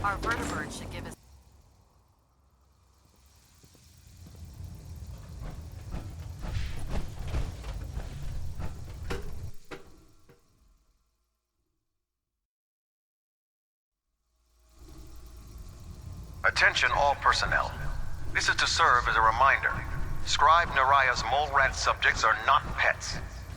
Our vertebrate should give us... Attention all personnel. This is to serve as a reminder. Scribe Naraya's mole rat subjects are not pets.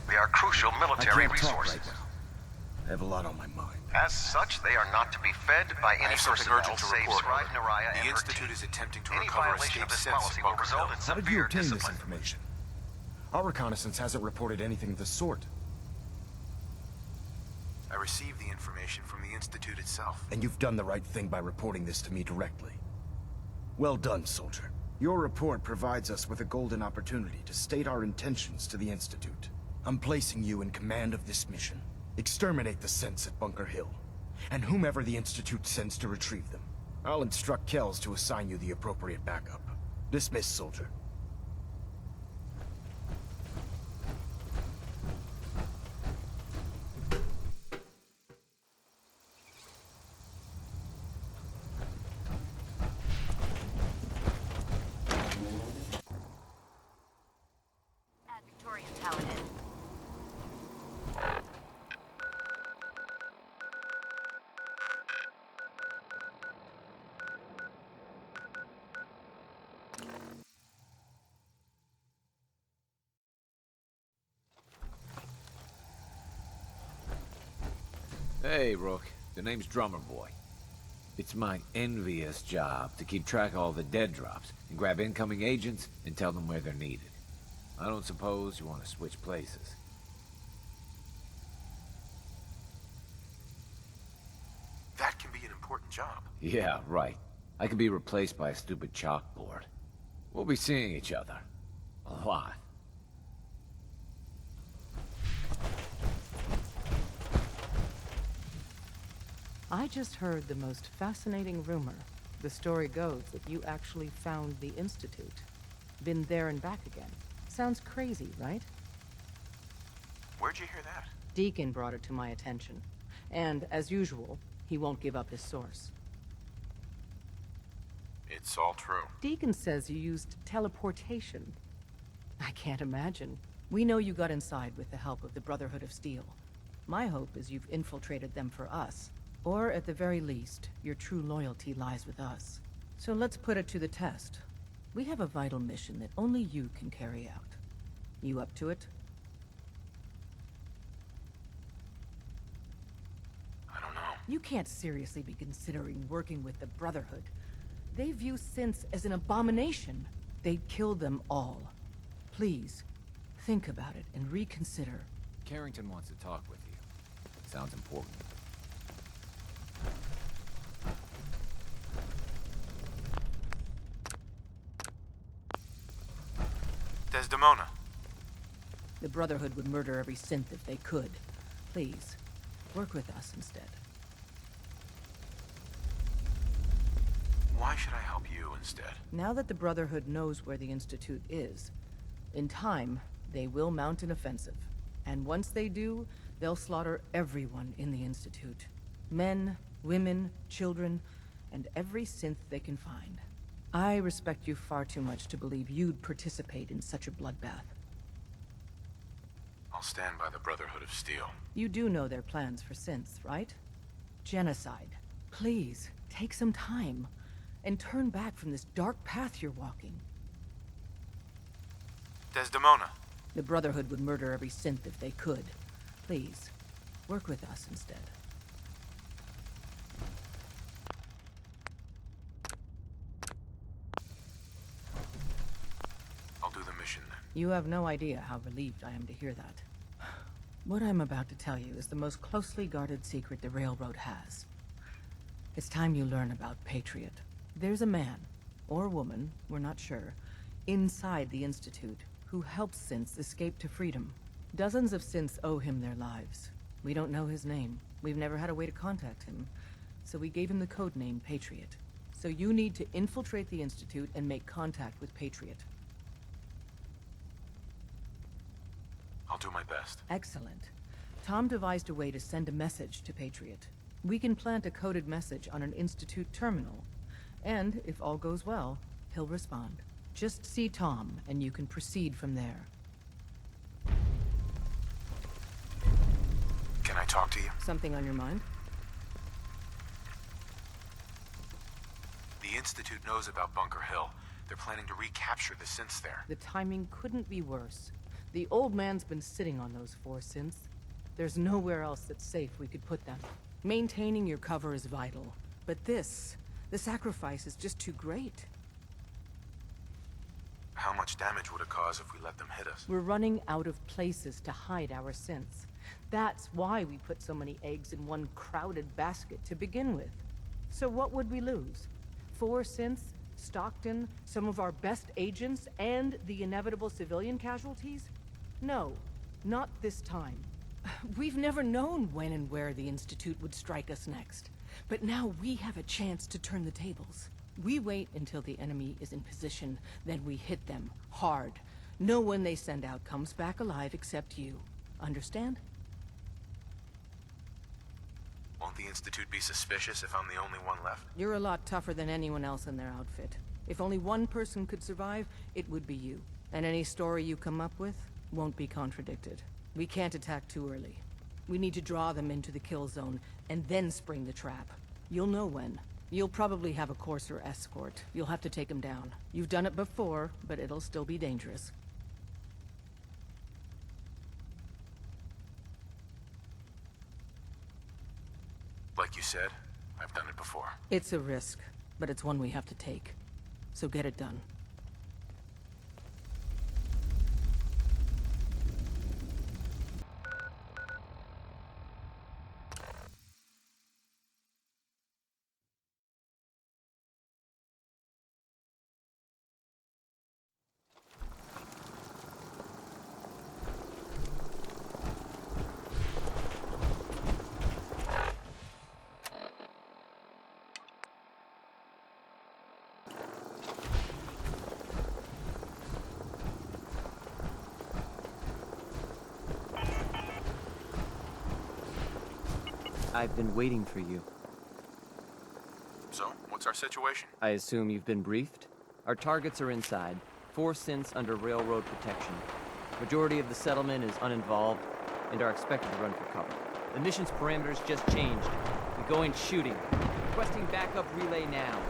They are crucial military resources. Right now. I have a lot on my mind. As such, they are not to be fed by any personnel urgent to save report. Scribe Naraya and The her Institute team. is attempting to Any recover violation of escaped this synths policy in will Bunker result Hill. in How did you severe obtain this discipline. information? Our reconnaissance hasn't reported anything of the sort. I received the information from the Institute itself. And you've done the right thing by reporting this to me directly. Well done, soldier. Your report provides us with a golden opportunity to state our intentions to the Institute. I'm placing you in command of this mission. Exterminate the synths at Bunker Hill, and whomever the Institute sends to retrieve them. I'll instruct Kells to assign you the appropriate backup. Dismiss, soldier. Add Victorian talent in. Hey, Rook. The name's Drummer Boy. It's my envious job to keep track of all the dead drops and grab incoming agents and tell them where they're needed. I don't suppose you want to switch places. That can be an important job. Yeah, right. I could be replaced by a stupid chalkboard. We'll be seeing each other. A lot. I just heard the most fascinating rumor. The story goes that you actually found the Institute. Been there and back again. Sounds crazy, right? Where'd you hear that? Deacon brought it to my attention. And, as usual, he won't give up his source. It's all true. Deacon says you used teleportation. I can't imagine. We know you got inside with the help of the Brotherhood of Steel. My hope is you've infiltrated them for us. Or, at the very least, your true loyalty lies with us. So let's put it to the test. We have a vital mission that only you can carry out. You up to it? I don't know. You can't seriously be considering working with the Brotherhood. They view synths as an abomination. They'd kill them all. Please, think about it and reconsider. Carrington wants to talk with you. Sounds important. Desdemona. The Brotherhood would murder every synth if they could. Please, work with us instead. Why should I help you instead? Now that the Brotherhood knows where the Institute is, in time, they will mount an offensive. And once they do, they'll slaughter everyone in the Institute. Men, women, children, and every synth they can find. I respect you far too much to believe you'd participate in such a bloodbath. I'll stand by the Brotherhood of Steel. You do know their plans for synths, right? Genocide. Please, take some time, and turn back from this dark path you're walking. Desdemona. The Brotherhood would murder every synth if they could. Please, work with us instead. I'll do the mission then. You have no idea how relieved I am to hear that. What I'm about to tell you is the most closely guarded secret the Railroad has. It's time you learn about Patriot. There's a man, or woman, we're not sure, inside the Institute, who helps synths escape to freedom. Dozens of synths owe him their lives. We don't know his name. We've never had a way to contact him. So we gave him the codename Patriot. So you need to infiltrate the Institute and make contact with Patriot. I'll do my best. Excellent. Tom devised a way to send a message to Patriot. We can plant a coded message on an Institute terminal. And, if all goes well, he'll respond. Just see Tom, and you can proceed from there. Can I talk to you? Something on your mind? The Institute knows about Bunker Hill. They're planning to recapture the synths there. The timing couldn't be worse. The old man's been sitting on those 4 synths. There's nowhere else that's safe we could put them. Maintaining your cover is vital. But the sacrifice is just too great. How much damage would it cause if we let them hit us? We're running out of places to hide our synths. That's why we put so many eggs in one crowded basket to begin with. So what would we lose? 4 synths, Stockton, some of our best agents, and the inevitable civilian casualties? No, not this time. We've never known when and where the Institute would strike us next. But now we have a chance to turn the tables. We wait until the enemy is in position, then we hit them hard. No one they send out comes back alive except you. Understand? Won't the Institute be suspicious if I'm the only one left? You're a lot tougher than anyone else in their outfit. If only one person could survive, it would be you. And any story you come up with won't be contradicted. We can't attack too early. We need to draw them into the kill zone, and then spring the trap. You'll know when. You'll probably have a Courser escort. You'll have to take them down. You've done it before, but it'll still be dangerous. Like you said, I've done it before. It's a risk, but it's one we have to take. So get it done. I've been waiting for you. So, what's our situation? I assume you've been briefed? Our targets are inside. 4 synths under railroad protection. Majority of the settlement is uninvolved and are expected to run for cover. The mission's parameters just changed. We go in shooting. Requesting backup relay now.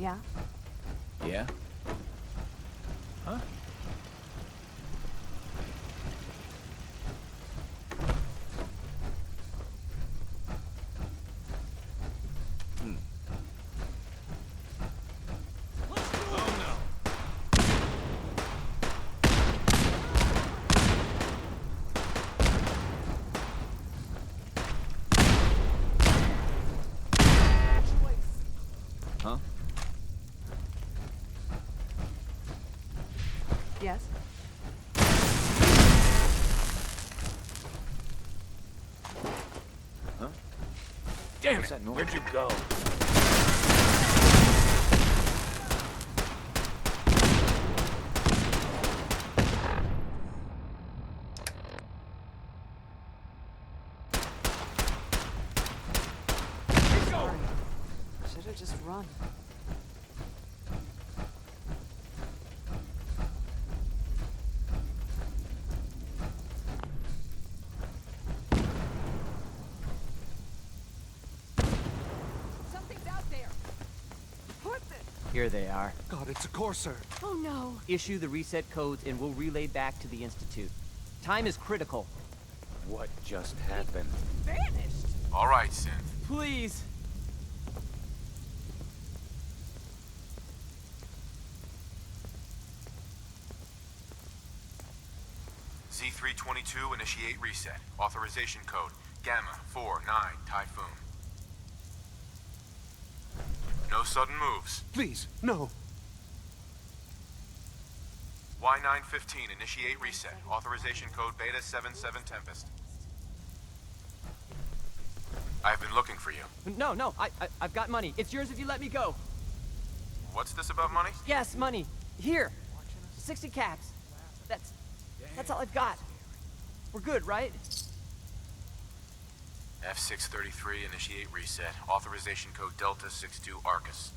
Yeah? Yeah? Huh? Huh? Yes? Huh? Damn What's it! that noise? Where'd you go? Should have just run. Something's out there. Report this. Here they are. God, it's a Corsair. Oh no. Issue the reset codes and we'll relay back to the Institute. Time is critical. What just happened? Vanished. All right, Synth. Please. Z322, initiate reset. Authorization code, Gamma 49 Typhoon. No sudden moves. Please, no. Y915, initiate reset. Authorization code Beta 77 Tempest. I've been looking for you. No, I've got money. It's yours if you let me go. What's this about money? Yes, money. Here. 60 caps. That's all I've got. We're good, right? F633, initiate reset. Authorization code Delta 62 Arcus.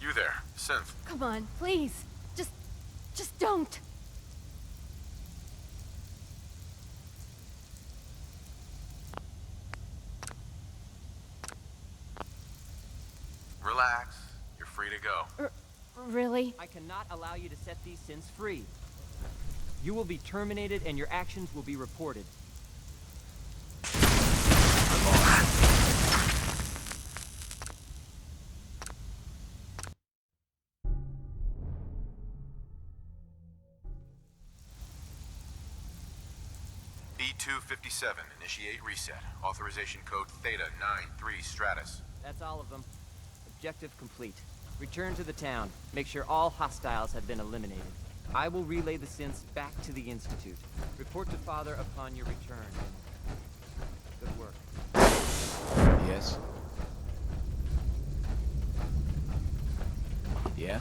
You there, Synth. Come on, please. Just don't. Relax. You're free to go. Really? I cannot allow you to set these synths free. You will be terminated and your actions will be reported. B257, initiate reset. Authorization code Theta 93 Stratus. That's all of them. Objective complete. Return to the town. Make sure all hostiles have been eliminated. I will relay the synths back to the Institute. Report to Father upon your return. Good work. Yes? Yeah?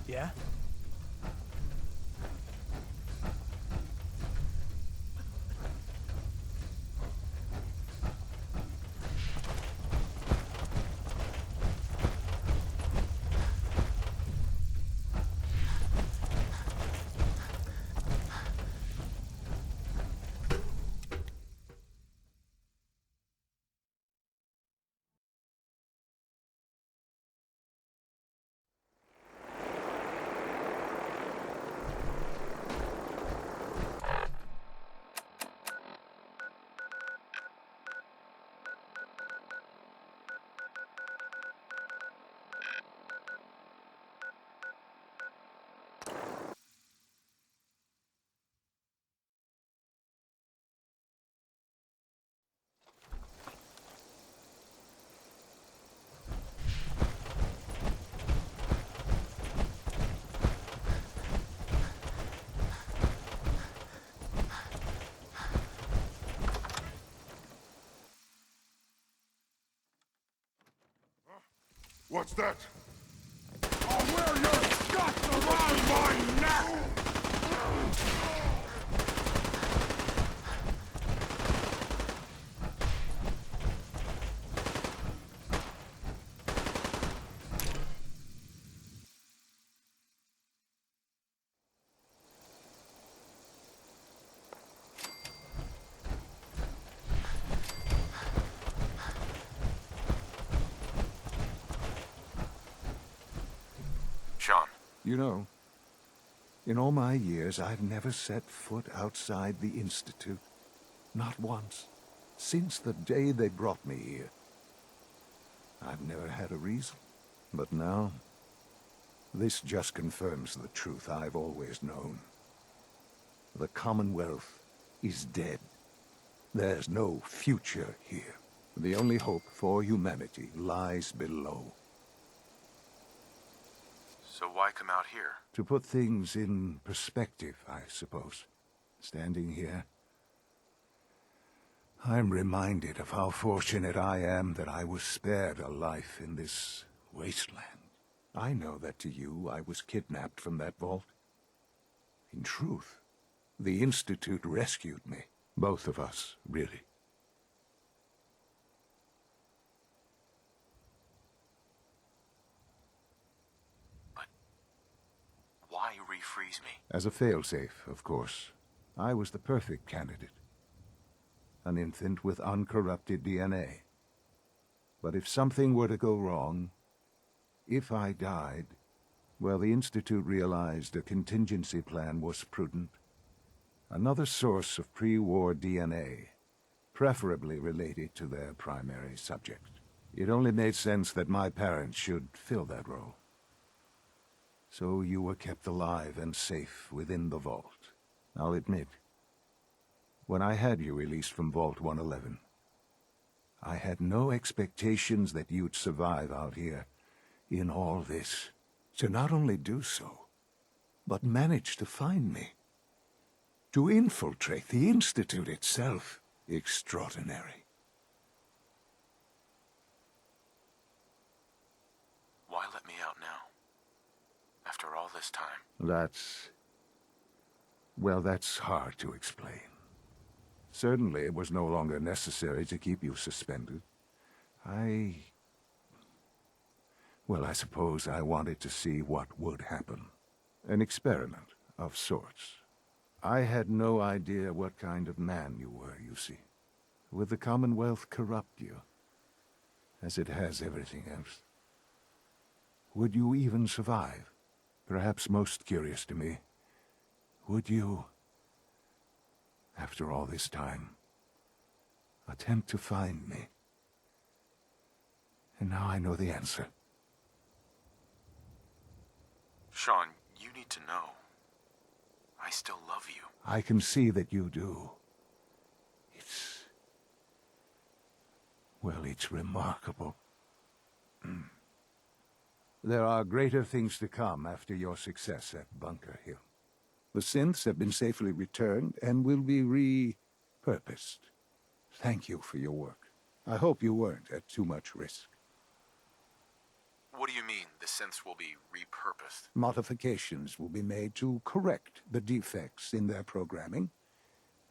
Yeah? What's that? wear your guts around my neck! Sean, You know, in all my years, I've never set foot outside the Institute. Not once. Since the day they brought me here. I've never had a reason. But now, this just confirms the truth I've always known. The Commonwealth is dead. There's no future here. The only hope for humanity lies below. so why come out here? To put things in perspective, I suppose. Standing here, I'm reminded of how fortunate I am that I was spared a life in this wasteland. I know that to you, I was kidnapped from that vault. In truth, the Institute rescued me. Both of us, really. Why refreeze me? As a failsafe, of course. I was the perfect candidate. An infant with uncorrupted DNA. But if something were to go wrong, if I died, well, the Institute realized a contingency plan was prudent. Another source of pre-war DNA, preferably related to their primary subject. It only made sense that my parents should fill that role. So you were kept alive and safe within the vault. I'll admit, when I had you released from Vault 111, I had no expectations that you'd survive out here in all this. To not only do so, but manage to find me. To infiltrate the Institute itself. Extraordinary. Why let me out now? After all this time? That's hard to explain. Certainly it was no longer necessary to keep you suspended. I suppose I wanted to see what would happen. An experiment of sorts. I had no idea what kind of man you were, you see. Would the Commonwealth corrupt you, as it has everything else? Would you even survive? Perhaps most curious to me, would you, after all this time, attempt to find me? And now I know the answer. Sean, you need to know. I still love you. I can see that you do. It's remarkable. There are greater things to come after your success at Bunker Hill. The synths have been safely returned and will be repurposed. Thank you for your work. I hope you weren't at too much risk. What do you mean, the synths will be repurposed? Modifications will be made to correct the defects in their programming,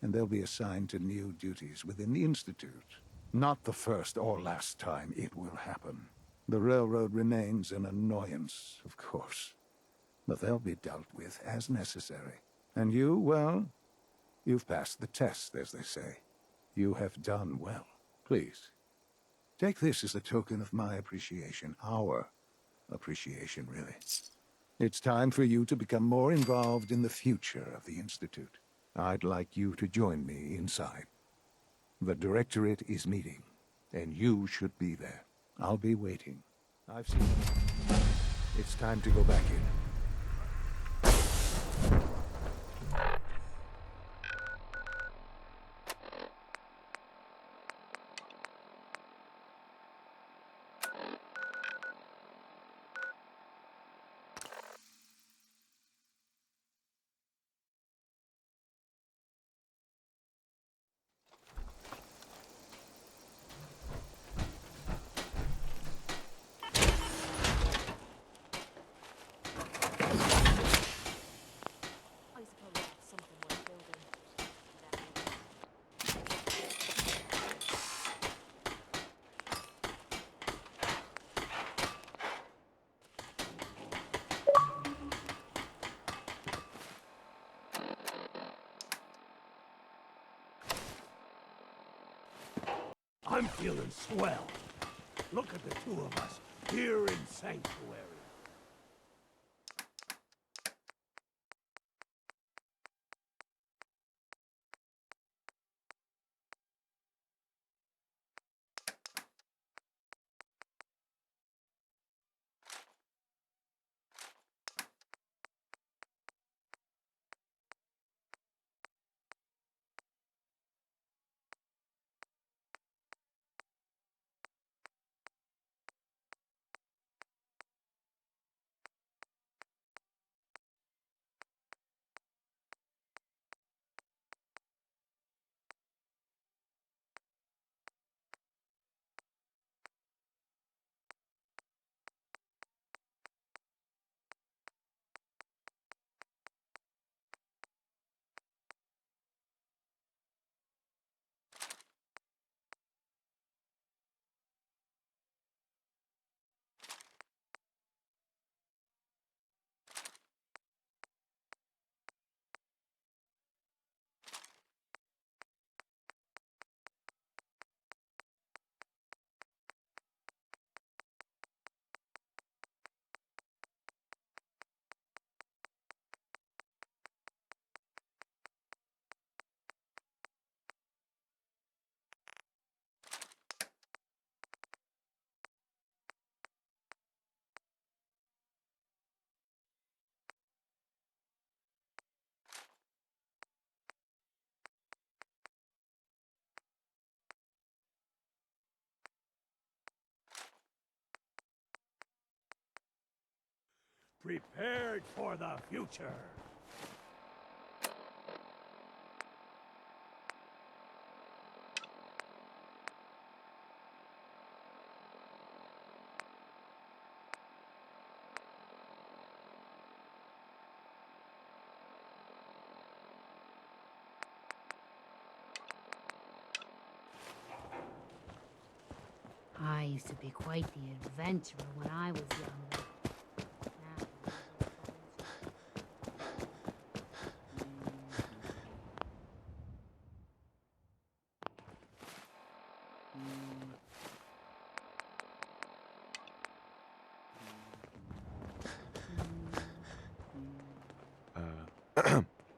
and they'll be assigned to new duties within the Institute. Not the first or last time it will happen. The railroad remains an annoyance, of course, but they'll be dealt with as necessary. And you, well, you've passed the test, as they say. You have done well. Please, take this as a token of my appreciation, our appreciation, really. It's time for you to become more involved in the future of the Institute. I'd like you to join me inside. The Directorate is meeting, and you should be there. I'll be waiting. I've seen it. It's time to go back in. I'm feeling swell. Look at the two of us here in Sanctuary. Prepared for the future. I used to be quite the adventurer when I was younger.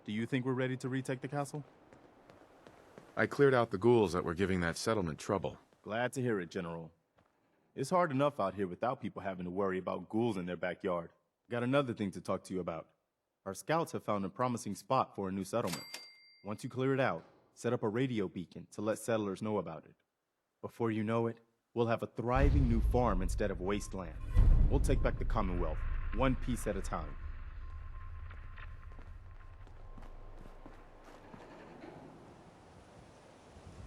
Do you think we're ready to retake the castle? I cleared out the ghouls that were giving that settlement trouble. Glad to hear it, General. It's hard enough out here without people having to worry about ghouls in their backyard. Got another thing to talk to you about. Our scouts have found a promising spot for a new settlement. Once you clear it out, set up a radio beacon to let settlers know about it. Before you know it, we'll have a thriving new farm instead of wasteland. We'll take back the Commonwealth, one piece at a time.